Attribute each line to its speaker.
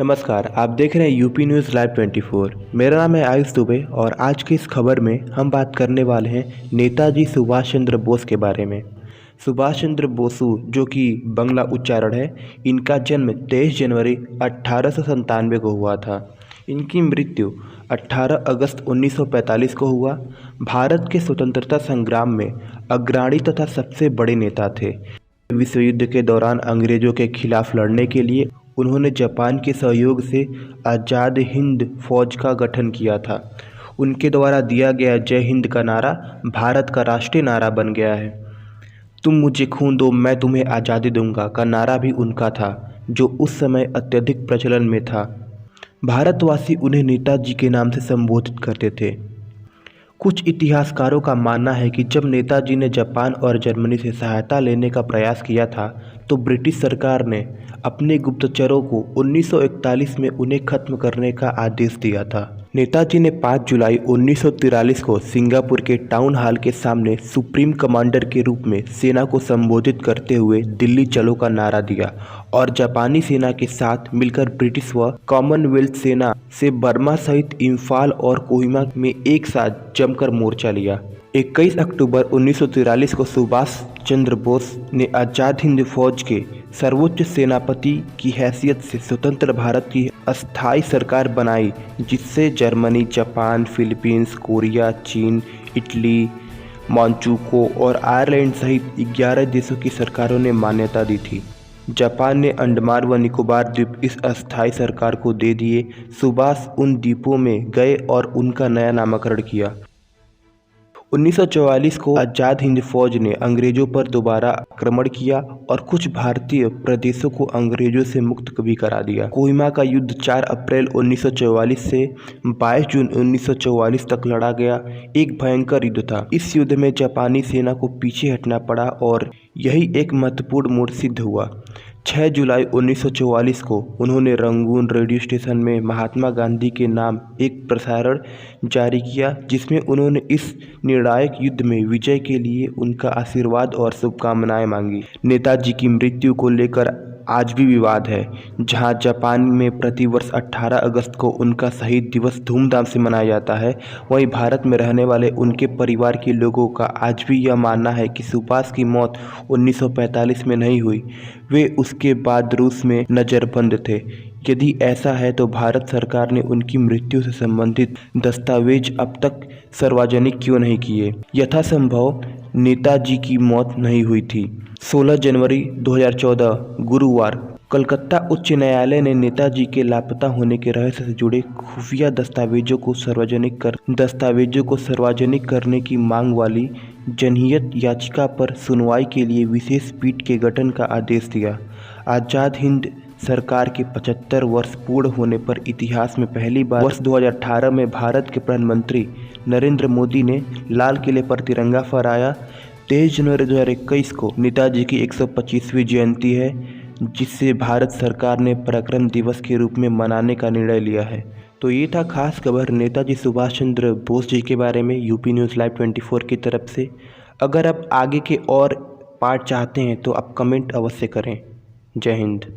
Speaker 1: नमस्कार, आप देख रहे हैं यूपी न्यूज़ लाइव 24। मेरा नाम है आयुष दुबे और आज की इस खबर में हम बात करने वाले हैं नेताजी सुभाष चंद्र बोस के बारे में। सुभाष चंद्र बोसु, जो कि बंगला उच्चारण है, इनका जन्म 23 जनवरी 1897 को हुआ था। इनकी मृत्यु 18 अगस्त 1945 को हुआ। भारत के स्वतंत्रता संग्राम में अग्रणी तथा सबसे बड़े नेता थे। विश्व युद्ध के दौरान अंग्रेजों के खिलाफ लड़ने के लिए उन्होंने जापान के सहयोग से आज़ाद हिंद फौज का गठन किया था। उनके द्वारा दिया गया जय हिंद का नारा भारत का राष्ट्रीय नारा बन गया है। तुम मुझे खून दो, मैं तुम्हें आज़ादी दूंगा का नारा भी उनका था, जो उस समय अत्यधिक प्रचलन में था। भारतवासी उन्हें नेताजी के नाम से संबोधित करते थे। कुछ इतिहासकारों का मानना है कि जब नेताजी ने जापान और जर्मनी से सहायता लेने का प्रयास किया था, तो ब्रिटिश सरकार ने अपने गुप्तचरों को 1941 में उन्हें खत्म करने का आदेश दिया था। नेताजी ने 5 जुलाई 1943 को सिंगापुर के टाउन हॉल के सामने सुप्रीम कमांडर के रूप में सेना को संबोधित करते हुए दिल्ली चलो का नारा दिया और जापानी सेना के साथ मिलकर ब्रिटिश व कॉमनवेल्थ सेना से बर्मा सहित इम्फाल और कोहिमा में एक साथ जमकर मोर्चा लिया। 21 अक्टूबर 1943 को सुभाष चंद्र बोस ने आज़ाद हिंद फौज के सर्वोच्च सेनापति की हैसियत से स्वतंत्र भारत की अस्थायी सरकार बनाई, जिससे जर्मनी, जापान, फिलीपींस, कोरिया, चीन, इटली, मांचुको और आयरलैंड सहित 11 देशों की सरकारों ने मान्यता दी थी। जापान ने अंडमान व निकोबार द्वीप इस अस्थायी सरकार को दे दिए। सुभाष उन द्वीपों में गए और उनका नया नामकरण किया। 1944 को आज़ाद हिंद फौज ने अंग्रेजों पर दोबारा आक्रमण किया और कुछ भारतीय प्रदेशों को अंग्रेजों से मुक्त भी करा दिया। कोहिमा का युद्ध 4 अप्रैल 1944 से 22 जून 1944 तक लड़ा गया एक भयंकर युद्ध था। इस युद्ध में जापानी सेना को पीछे हटना पड़ा और यही एक महत्वपूर्ण मोड़ सिद्ध हुआ। 6 जुलाई 1944 को उन्होंने रंगून रेडियो स्टेशन में महात्मा गांधी के नाम एक प्रसारण जारी किया, जिसमें उन्होंने इस निर्णायक युद्ध में विजय के लिए उनका आशीर्वाद और शुभकामनाएं मांगी। नेताजी की मृत्यु को लेकर आज भी विवाद है। जहां जापान में प्रतिवर्ष 18 अगस्त को उनका शहीद दिवस धूमधाम से मनाया जाता है, वहीं भारत में रहने वाले उनके परिवार के लोगों का आज भी यह मानना है कि सुभाष की मौत 1945 में नहीं हुई, वे उसके बाद रूस में नज़रबंद थे। यदि ऐसा है तो भारत सरकार ने उनकी मृत्यु से संबंधित दस्तावेज अब तक सार्वजनिक क्यों नहीं किए? यथासंभव नेताजी की मौत नहीं हुई थी। 16 जनवरी 2014 गुरुवार कलकत्ता उच्च न्यायालय ने नेताजी के लापता होने के रहस्य से जुड़े खुफिया दस्तावेजों को सार्वजनिक करने की मांग वाली जनहित याचिका पर सुनवाई के लिए विशेष पीठ के गठन का आदेश दिया। आज़ाद हिंद सरकार के 75 वर्ष पूर्ण होने पर इतिहास में पहली बार वर्ष 2018 में भारत के प्रधानमंत्री नरेंद्र मोदी ने लाल किले पर तिरंगा फहराया। 23 जनवरी 2021 को नेताजी की 125वीं जयंती है, जिससे भारत सरकार ने पराक्रम दिवस के रूप में मनाने का निर्णय लिया है। तो ये था खास खबर नेताजी सुभाष चंद्र बोस जी के बारे में यूपी न्यूज़ लाइव 24 की तरफ से। अगर आप आगे के और पार्ट चाहते हैं तो आप कमेंट अवश्य करें। जय हिंद।